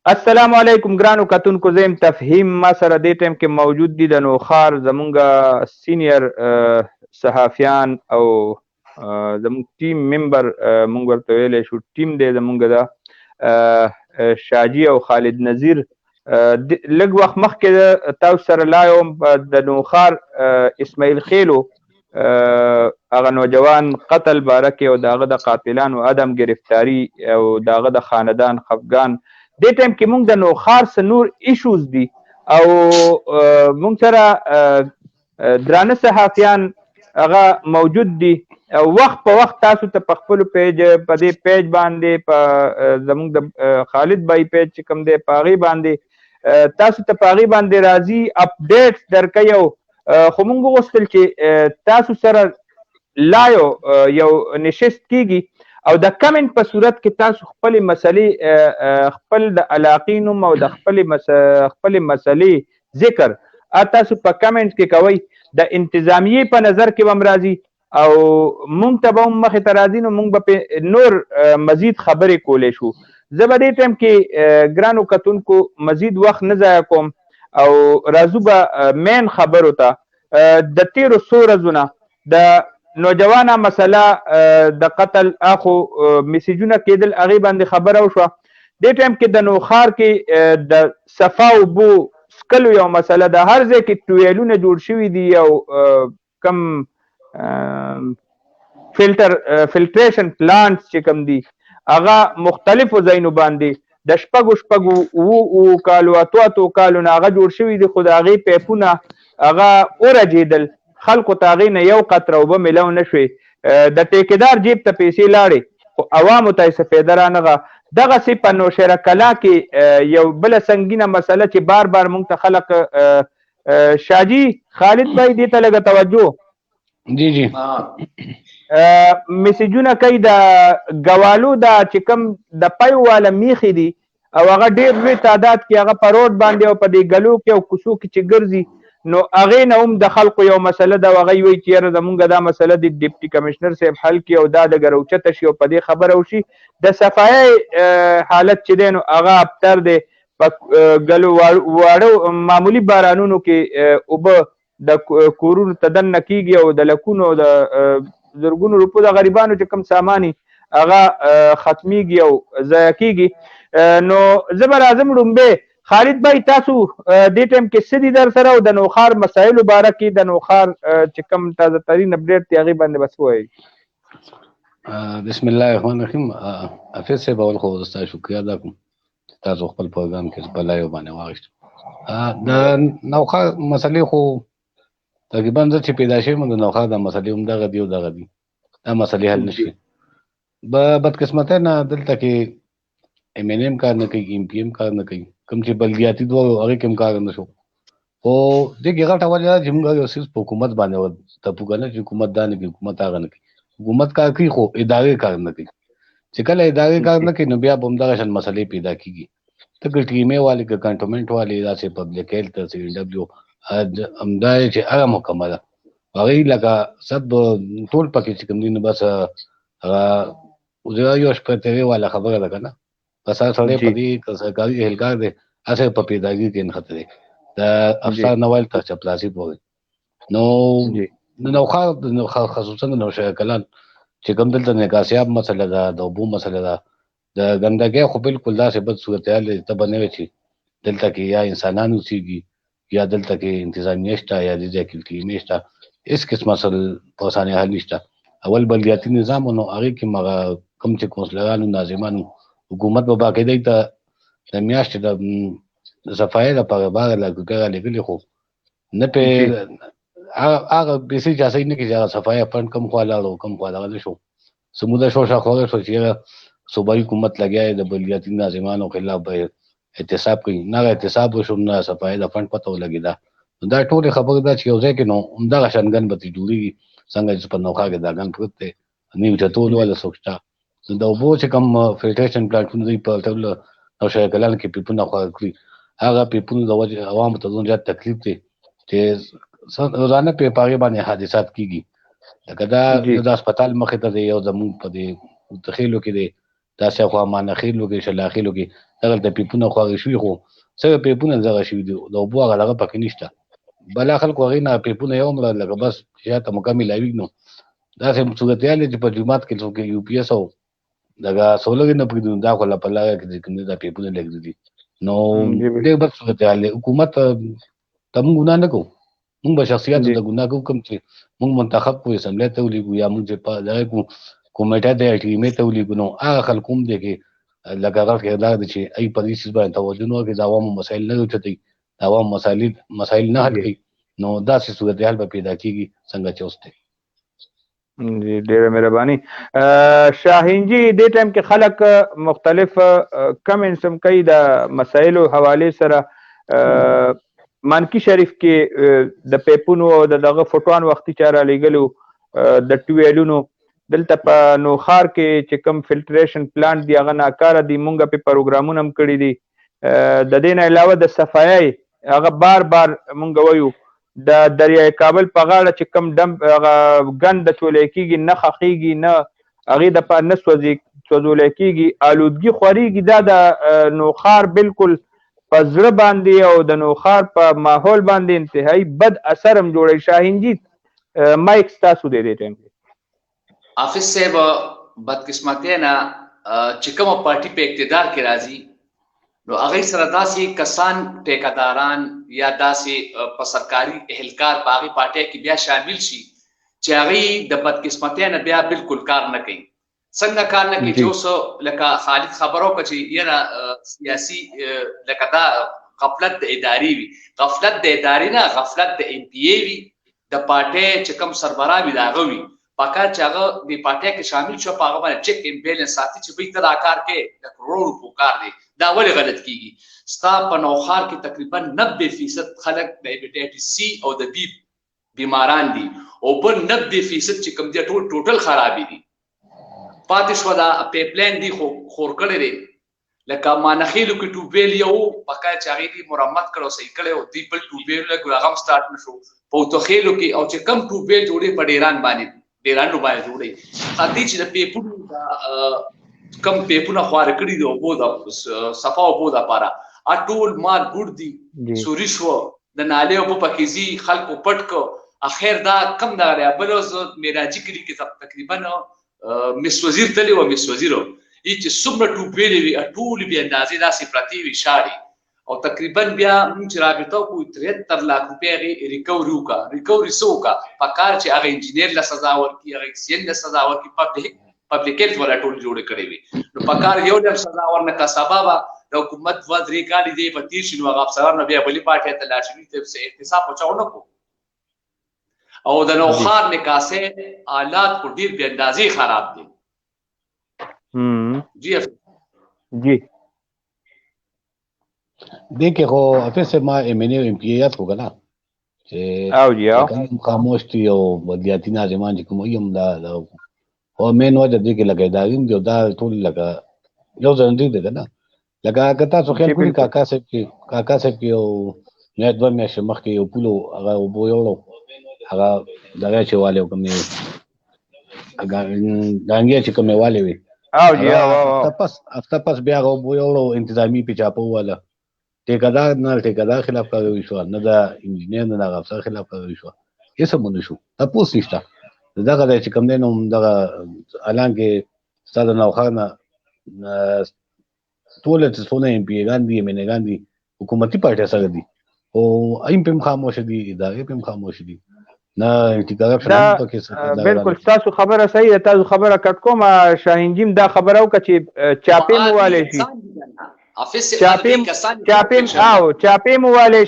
السلام علیکم ګرانو کتونکو، زه یم تفهیم. ما سره دې ټایم کې موجود دي د نوښار زمونږ سینئر صحافیان او زمونږ ټیم ممبر، مونږ ورته ویلی شو ټیم دی زمونږ د شاجي او خالد نظیر. لږ وخت مخکې تاسو سره لا یم د نوښار اسماعیل خیلو هغه نوجوان قتل باره کې او د هغه د قاتلانو عدم گرفتاری او د هغه د خاندان خفګان. دې ټایم کې مونږ د نوښار څه نور ایشوز دي او مونږ سره درانه صحافیان هغه موجود دي. وخت په وخت تاسو ته په خپلو پیج په دې پیج باندې په زمونږ د خالد بای پیج چې کوم دی په هغې باندې تاسو ته په هغې باندې راځي اپډیټس درکوي. خو مونږ وغوښتل چې تاسو سره لا یو نشست کیږي او د کمنټ په صورت کې تاسو خپلې مسلې، خپل د علاقې نوم او د خپلې مسلې ذکر تاسو په کمنټ کې کوئ. د انتظامیې په نظر کې به هم راځي او مونږ ته به هم مخې ته راځي، نو مونږ به پې نور مزید خبرې کولی شو. زه به دې ټایم کې ګرانو کتونکو مزید وخت نه ضایع کوم او راځو به مین خبرو ته. د تیرو څو ورځو نه د نوجوانه مسله د قتل اخو میسیجونه کېدل، هغې باندې خبره وشوه. دې ټایم کې د نوښار کې د صفا اوبو څکلو یو مسله ده. هر ځای کې ټویلونه جوړ شوي دي او کم فلټریشن پلانټس چې کوم دي هغه مختلفو ځایونو باندې د شپږو اوو کالو اتو کالو نه هغه جوړ شوي دي، خو د هغې پیپونه هغه ورجېدل، خلکو ته هغې نه یو قطره اوبه میلو نه شوې. د ټیکدار جیب ته پیسې لاړې خو عوامو ته یې څه فایده رانغه. دغسې په نوشهره کلا کې یو بله سنګینه مسله چې بار بار موږ ته خلک شاجي خالد بھائی دې ته لږه توجه جی جی میسیجونه کوي د ګوالو دا چې کوم د پیو والا میخي دي او هغه ډېر لوی تعداد کې هغه په روډ باندې او په دې ګلو کې او کوڅو کې چې ګرځي، نو هغې نه هم د خلکو یو مسله ده. هغوی وایي چې یاره زمونږ دا مسله د ډیپټي کمشنر صاحب حل کړي او دا لږه راوچته شي او په دې خبره وشي. د صفایي حالت چې دی نو هغه ابتر دی. په ګلو واړه معمولي بارانونو کې اوبه د کورونو ته دننه کېږي او د لکونو د زرګونو روپو د غریبانو چې کوم ساماني هغه ختمیږي او ضایع کېږي. نو زه به راځم لومبې خالد بھائی، تاسو دې ټایم کې څه دي در سره او د نوښار مسایلو باره کې د نوښار چې کوم تازه ترین اپډیټ دی هغې باندې بس ووایئ. بسم الله الرحمن الرحیم. حافظ صاحب اول خو ستاسو شکریه ادا کوم چې تاسو خپل پروګرام کې په لایو باندې واغېستو. د نوښار مسلې خو تقریبا زه چې پیدا شوم د نوښار د مسلې هم دغه دي او دغه دي، دا مسلې حل نه شي. بدقسمتۍ نه دلته کې ایم این ایم کار نه کوي، ایم پی ایم کار نه کوي، کوم چې بلدیاتي دوه هغې کې هم کار نه شو. خو دې کې غټه وجه ده چې موږ یو صرف په حکومت باندې تپو که نه چې حکومت دا نه کوي، حکومت هغه نه کوي. حکومت کار کوي خو ادارې کار نه کوي. چې کله ادارې کار نه کوي نو بیا به همدغه شان مسلې پیدا کېږي. ته که ټیمې والې که کنټونمنټ والې داسې پبلک هیلت سی ان ډبلیو همدا یې چې هغه محکمه ده هغوی لکه سب ټول پکې چې کوم دي نو بس هغه یو شپېترې والا خبره ده که نه، بس هر سړی په دې که سرکاري اهلکار دی هسې په پیداګي کې نښته دی د افسر نه ویل تر چپلاسي پورې. نو د نوښار خصوصا د نوشهره کلان چې کوم دلته نکاسیاب مسله ده، د اوبو مسله ده، د ګندګۍ خو بالکل داسې بد صورتحال دی ته به نه وې چې دلته کې یا انسانان اوسېږي یا دلته کې انتظامیه شته یا دې ځای کې ټیمې شته، هېڅ قسمه په اسانۍ حل نشته. اول بلدیاتي نظام و نو هغې کې هغه کوم چې کونسلرانو ناظمانو حکومت به باقاعده ته د میاشتې د صفایۍ لپاره 12 لک روپۍ رالېږلې، خو نه پرې هغه پیسې چې اسۍ نه کړي چې هغه صفایي فنډ کم خوا لاړو کم خوا دغه نه شو. سموده شوشه خوره شوه چې صوبایي حکومت لګیا دی د بلدیاتي ناظمانو خلاف به احتساب کوي، نه هغه احتساب وشو نه صفایي د فنډ پته ولګېده. نو دا ټولې خبرې ده چې یو ځای کې نو همدغه شان ګن به ترې جوړېږي څنګه چې په نوښار کې دا ګن پروت دی، نیو چتول والا څوک شته. د اوبو چې کوم فلټریشن پلانټونه دوی په ټول نوشهره کلان کې پیپونه خواره کړي، هغه پیپونو د وجې عوامو ته دومره زیات تکلیف دی چې روزانه پې په هغې باندې حادثات کېږي. لکه دا د هسپتال مخې ته دی، یو زمونږ په دې متخیلو کې دی، داسې خوا مانخیلو کې شلاخیلو کې دغلته پیپونه خواږه شوي خو څنګه پیپونه دغه شوي دي د اوبو هغه دغه پکې نشته بلا خلکو هغې نه پیپونه یو مړه لکه بس شاته مکمل اوي نو داسې صورتحال دی چې په جومات کې څوک یو پي ایس او دغه سولري نه پرېږدي دا خو لا په لاره کې چې کوم دی دا پیپونه لګېدي نو ډېر بد صورتحال دی حکومت ته موږ ګناه نه کوو موږ به شخصیت ته ګناه کوو کوم چې موږ منتخب کړو اسمبلی ته ولیږو یا موږ چې په دغه کوو کمیټه دی ټیمې ته ولیږو نو هغه خلک هم دی چې لکه هغه کردار دی چې ای په دې څیز باندې توجه نه وکړي د عوامو مسایل نه اوچتوي د عوامو مسایل نه حل کوي نو داسې صورتحال به پیدا کېږي څنګه چې اوس دی جی ډیره مهرباني شاهین جی دې ټایم کې خلک مختلف کمنټس هم کوي د مسایلو حواله سره مانکی شریف کې د پیپونو او دغه فوټوان وختي چاره لګلو د ټویلونو دلته په نوخار کې چې کوم فلټریشن پلانټ دی هغه ناکاره دی مونږ په پروګرامونه هم کړی دي د دې نه علاوه د صفایي هغه بار مونږ وایو د دریای کابل په غاړه چې کم ډم ګند چولې کېږي نه خخېږي نه هغې د نه سوځولی کېږي آلودګي خورېږي دا د نوخار بالکل په زړه باندې او د نوخار په ماحول باندې انتهایی بد اثر هم جوړوي شاهین جي مایک ستاسو دی دې ټایم کې حافظ صاحب بدقسمتۍ نه چې کومه پارټي په اقتدار کې راځي نو هغه سره داسې کسان ټیکداران یا داسې په سرکاري اهلکار په هغې پارټۍ کې بیا شامل شي چې هغې د بدقسمتۍ نه بیا بالکل کار نه کوي څنګه کار نه کوي چې اوس لکه خالد خبر وکړه چې یاره سیاسي لکه دا غفلت د ادارې وي غفلت د ادارې نه غفلت د ام پی ای وي د پارټۍ چې کوم سربراه وي د هغه وي پکار چې هغه د پارټۍ کې شامل شو په هغه باندې چیک ایم بیلنس ساتي چې بهتر کار کې د کروڑو روپو کار دی دا ولې غلط کیږي ستا په نوخار کې تقریبا 90% خلک د هیپاټایټس سی او د بی بیماران دي او بل 90% چې کوم دي ټوټل خرابې دي پاتې شو دا پیپلاین دی خو خور کړی دی لکه مانخیلو کې ټوبیل یو پکار چې هغې دي مرمت کړی او صحیح کړی او دی بل ټوبیل لږ هغه هم سټارټ نه شو په اوتوخیلو کې او چې کم ټوبیل جوړې په ډیرانو باندې جوړې خاطر چې د پیپونو کم پیپونه خواره کړي دي اوبو د صفا اوبو دپاره ټول مال ګوډ دي سوري شوه د نالې اوبه پکې ځي خلکو پټ کړو اخر دا کم دغه دی بل اوس معراجي کلي کې تقریبا مس وزیر تللی وه مس وزیرو چې څومره ټوبېلې وي ټولې بې اندازې داسې پرتې وي شاړې او تقریبا بیا موږ چې رابطه وکړو 73 लाख روپۍ هغې ریکوري وکړه ریکوري څه وکړه پکار چې هغه انجینر له سزا ورکړي هغه سین له سزا ورکړي پبلیک هیلث والا ټول جوړې کړې وي نو پکار یو ډول سزا ورنکړه سبا به د حکومت 2-3 کالې دی په تېر شي نو هغه افسرانو بیا بلې پارټۍ ته لاړ شي دوی ته احتساب پچاو نه کړو او د نوخار نکاسې حالات خو ډېر بې اندازې خراب دي جی جی دې کې خو حافظ صاحب ما ایم این اے ایم پی ای یاد کړو که نه چې خاموش دي او بدلیاتي ناظمان چې کوم وي هم دا خو مین وجه دې کې لکه ادارې هم دي او دا ټول لکه یو ځای دی که نه لکه که تاسو خیال کړي کاکا صاحب کې یو یا 2 میاشتې مخکې یو پولو هغه اوبو یوړو هغه دغه چې والې کوم ګانګیا چې کومې والې وي هفته پس بیا هغه اوبو یوړو انتظامي پې چاپه وواله ټیکدار خلاف کاروي شوه نه د انجینر نه د هغه افسر خلاف کاروي شوه هېڅ هم ونه شو تپوس نشته دغه دی چې کوم دی نو دغه حالانکې ستا د نوخار نه ټوله چې څونه ایم پي ایګان دي ایم این ایګان دي حکومتي پارټۍ سره دي او ایم پې هم خاموشه دي ادارې پې هم خاموشه دي نه کرپشن هم پکې بالکل ستاسو خبره صحیح ده تاسو خبره کټ کوم شاهین جیم دا خبره وکړه چې چاپې مو والی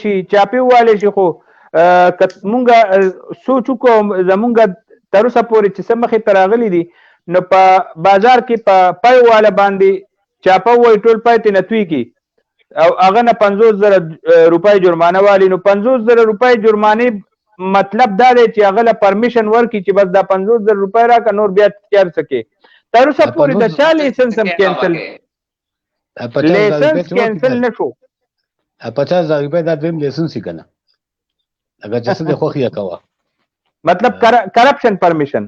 شي چاپې مو والی شي خو مونږ سوچ وکړو زمونږ تر اوسه پورې چې څه مخې ته راغلي دي نو په بازار کې په پای والا باندې چاپه ووایي ټول پای ترې نه توی کړي او هغه نه 50,000 روپۍ جرمانه والي نو 50,000 روپۍ جرمانې مطلب دا دی چې هغه له پرمیشن ورکړي چې بس دا 50,000 روپۍ راکړه نور بیا چر سکې تر اوسه پورې د چا لیسنس هم کینسل نه شو 50,000 روپۍ دا دویم لیسنس یې که نه اگر چې څه د خوښ یې کوه مطلب کرپشن پرمیشن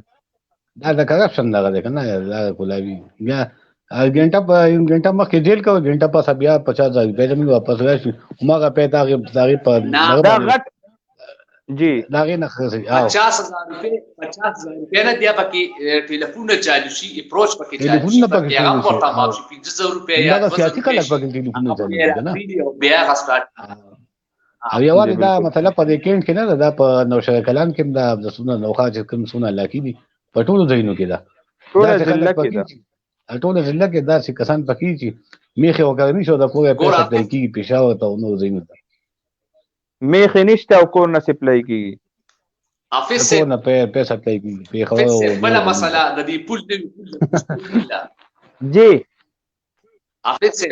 دا د کرپشن دغه دی که نه دا کولاوي بیا ګنټه په ګنټه مخکې جیل کو ګنټه پس بیا 50,000 روپۍ زموږ واپس راشي ماغه پیدا هغه په دا غټ جی داغه نه خرڅي 50,000 روپۍ نه بیا پکې ټلیفون چالو شي اپروچ پکې چالو ټلیفون نه پکې هغه ورته ماوشي 50,000 روپۍ یا 20,000 سیاسي کله پکې ټلیفون نه چالو کنه بیا غسټارټ او یوازې دا مطلب په دې کې نه دا په نوشهره کلام کې دا د سونه نوخا چې کوم سونه لاکی دي په ټولو ځایونو کې دا ټول ځله کې دا ټول ځله کې دا چې کسان پکې چې میخه وګرمي شو د کوه پیسې ته کې پېښاو ته نو ځینو میخه نشته او کور نه سپلای کیږي حافظ سے نه پیسې ته کې حافظ سے بل مسله د دې پول دی جی حافظ سے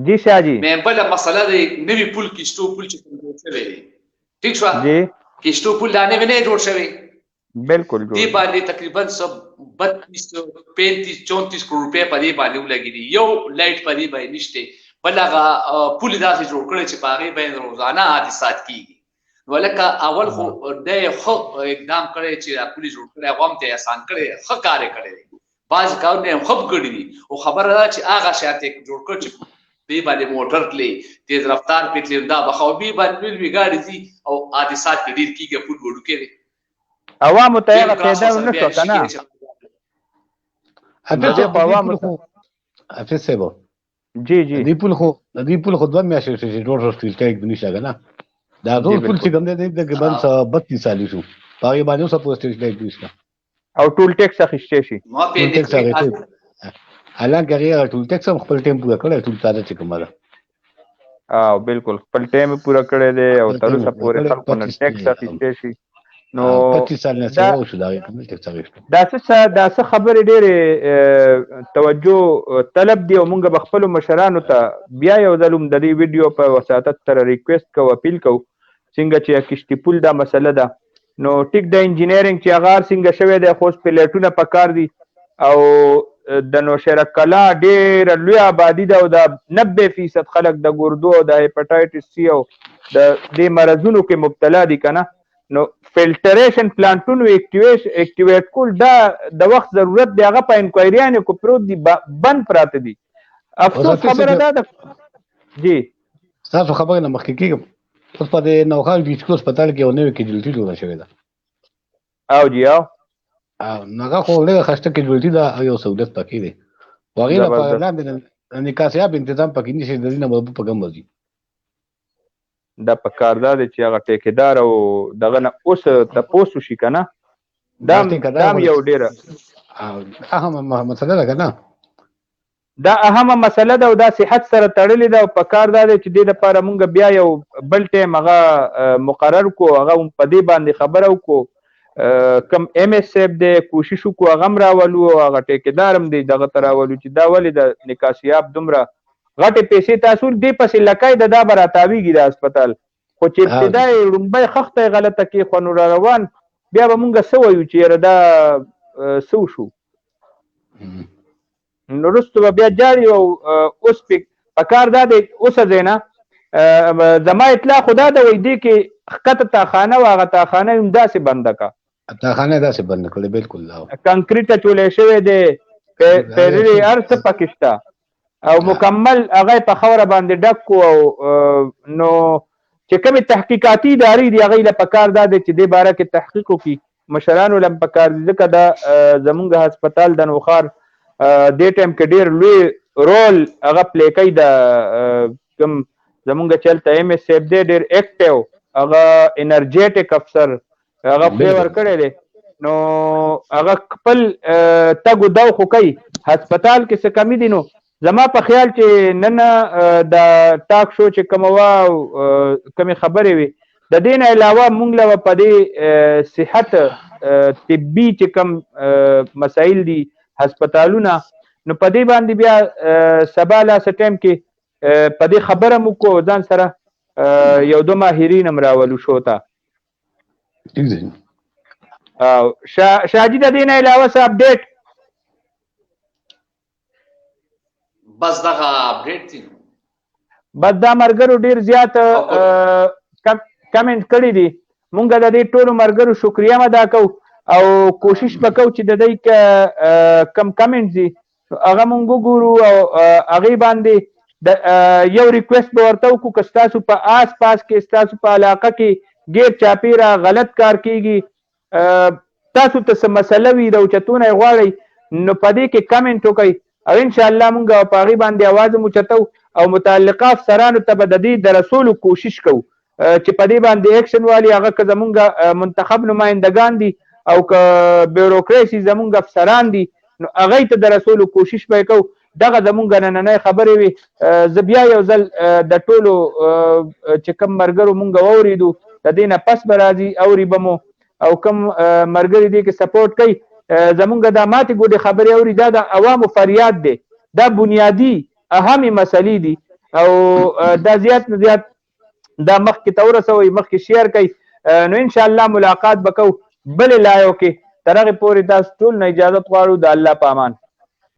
جی شاه جی مې بل مسله د نوی پول کیشتو پول چې جوړ شوی دی ٹھیک شو جی کیشتو پول لاندې نه جوړ شوی بالکل دی باندې تقریبا 32 35 34 کروڑ روپے په دې باندې ولګی دي یو لایټ په دې باندې نشته بلغه پول داسې جوړ کړی چې باغې باندې روزانه حادثات کیږي ولکه اول خو د خو اقدام کړی چې پول جوړ کړی عوام ته آسان کړی ښه کار کړی باز کارونه هم خب کړی دي او خبره ده چې هغه شاته جوړ کړ چې دی باندې موټر تلې تیز رفتار پټلې دا بخوبي باندې وی ګاډي دي او حادثات ډیر کیږي پول وړو کې عوام ته هغه پیدا نه شو کنه اته په عوام حافظ صاحب جی جی دی پول خو دوه میاشتې چې ډور سټیل ټیک بنیشه کنه دا ټول پول چې کوم دی د بن 32 سال شو پاره باندې اوسه پوسټیج ټیک بنیشه او ټول ټیکس اخیستې شي ما په دې حالانکه هغه ټول ټیکس هم خپل ټیم پوره کړی ټول تازه چې کومه ده او بالکل خپل ټیم پوره کړی دی او تر اوسه پورې خلکو نه ټیکس اخیستې شي نو 25 سال نه سره شو دا کوم ټیکس اخیستو دا څه خبرې ډېرې توجه طلب دی او موږ به خپلو مشرانو ته بیا یو ځل هم د دې ویډیو په وساطت سره ریکویسټ کوو اپیل کوو څنګه چې کشتي پول دا مسله ده نو ټیک د انجینیرینګ چې هغه څنګه شوی دی خو پلیټونه پکار دي او د نوشهره کلا ډېره لوی آبادي ده او د 90% خلک د ګردو او د هیپاټایټس سی او د دې مرضونو کې مبتلا دي که نه نو فلټریشن پلانټونو اکټیویټ کول دا د وخت ضرورت دی هغه په انکوایریانو کې پروت دي بند پراته دي افسوس خبره دا ده جی تاسو خبره نه مخکې کېږم اوس په دې نوخال ډیسکو هسپتال کې یو نوې کیجوالټي جوړه شوې ده او جی او هغه خو لږه خسته کیجوالټي ده او یو سهولت پکې دی هغې لپاره لاندې نکاسیاب انتظام پکې نشي د دې نه به په ګم وځي دا په کار دا دی چې هغه ټیکیدار او دغه نه اوس تپوس وشي که نه دا یو ډېره اهمه مسله ده که نه دا اهمه مسله ده او دا صحت سره تړلې ده او په کار دا دی چې دې لپاره مونږ بیا یو بل ټایم هغه مقرر کړو هغه هم په دې باندې خبره وکړو کم ایم ایس صاحب دی کوشش وکړو هغه هم راولو او هغه ټیکیدار هم دی دغه ته راولو چې دا ولې د نکاسیاب دومره غټې پیسې تاسو دې پسې لکای د دا به راتاویږي د هسپتال خو چې ابتدا یې لومبی خښته یې غلطه کېښوه نو را روان بیا به مونږ څه وایو چې یاره دا څه وشو نو وروستو به بیا جاړي او اوس په کار دا دی اوسه ځای نه زما اطلاع خو دا ده وایي دې کې ښکته تاخانه و هغه تاخانه هم داسې بنده که تاخانه یې داسې بنده کړې بالکل کنکریټ اچولی شوی دی پیرلې هر څه پکې شته او مکمل هغه په خوره باندې ډک کو او نو چې کومې تحقیقاتي ادارې دي هغې له پکار دا دی چې دې باره کې تحقیق وکړي مشرانو له پکار دي ځکه دا زمونږ هسپتال د نوخار دې ټایم کې ډېر لوی رول هغه پلی کوي د کوم زمونږ چې هلته ایم ایس صاحب دی ډېر ایکټیو هغه انرجیټک افسر هغه خدای ورکړی دی نو هغه خپل تګ و دو خو کوي هسپتال کې څه کمی دي نو زما په خیال چې نن د ټاک شو چې کومه وه او کومې خبرې وي د دې نه علاوه مونږ له په دې صحت طبي چې کوم مسایل دي هسپتالونه نو په دې باندې بیا سبا لاسه ټایم کې په دې خبره مو کو ځان سره یو دو ماهرین هم راولو شو ته او شاهجي د دې نه علاوه څه اپډیټ بس دغه اپډیټ دي بس دا مرګرو ډیر زیات کمنټ کړي دي مونږ د دې ټولو مرګرو شکریا ادا کوو او کوشش وکړو چې د دې کم کمنټ دي هغه مونږ وګورو او هغې باندې یو ریکویسټ به ورته وکړو که ستاسو په آس پاس کې ستاسو په علاقه کې ګیر چاپیره غلط کار کیږي تاسو ته څه مسله وي د اوچتونه یې غواړئ نو په دې کې کمنټ وکئ او انشاءالله مونږ په هغې باندې اواز هم اوچتو او متعلقه افسرانو ته به د دې د رسولو کوشش کوو چې په دې باندې اکشن والي هغه که زمونږ منتخب نمایندگان دي او که بیوروکراسي زمونږ افسران دي نو هغې ته د رسولو کوشش به یې کوو دغه زمونږ نننۍ خبرې وي زه بیا یو ځل د ټولو چې کوم ملګرو مونږ واورېدو د دې نه پس به راځي اوري به مو او کوم ملګري دې کې سپورټ کوي زمونږ دا ماتې ګوډې خبرې اوري دا د عوامو فریاد دی دا بنیادي اهمې مسلې دي او دا زیات نه زیات دا مخکې ته ورسوئ مخکې شیر کوي نو انشاءالله ملاقات به کوو بلې لایو کې تر هغې پورې تاسو ټول نه اجازت غواړو د الله په امان